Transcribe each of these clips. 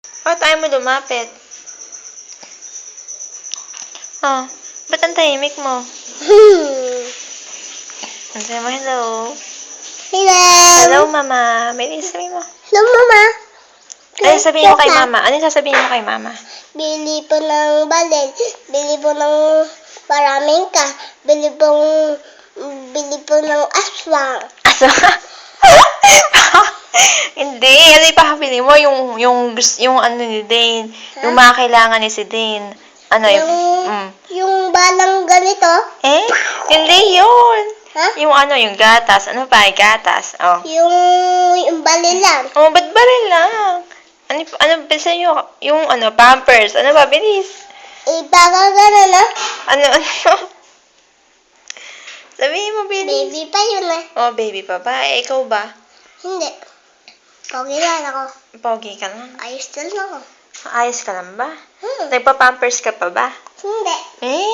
Bakit tayo mo lumapit? Oh, ba't ang tahimik mo? Sabi mo, hello. Hello. Hello, mama. May sabihin mo. Hello, mama. Ano sasabihin mo kay mama? Ano sasabihin mo kay mama? Bili po ng balon. Bili po ng maraming ka. Bili po ng aswang. Hindi. Ano ipapabili mo? Yung ano ni Dane. Yung mga kailangan ni si Dane. Ano Yung balang ganito. Eh? Hindi yun. Ha? Yung ano, yung gatas. Ano pa? Gatas. Oh. Yung balilan. Oh, ba't baril lang? Ano bisa nyo? Yung ano, Pampers. Ano ba? Bilis. Ipagagano na. Ano? Sabihin mo, bilis. Baby pa yun eh. Oh, baby pa ba? Eh, ikaw ba? Hindi. Pogi lang ako. Pogi ka lang. Ayos lang ako. Ayos ka lang ba? Nagpa-pampers ka pa ba? Hindi. Eh?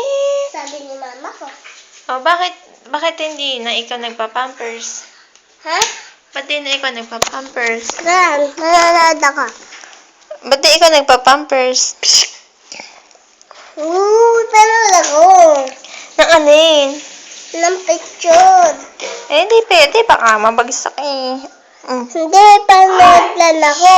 Sabi ni mama ko. Oh, bakit hindi na ikaw nagpa-pampers? Ha? Ba't di na ikaw nagpa-pampers? Nanonood ako. Ba't di ikaw nagpa-pampers? Nanonood ako. Nang alin? Ng picture. Eh, hindi pwede. Baka mabagsak eh. Hindi, panood lang ako.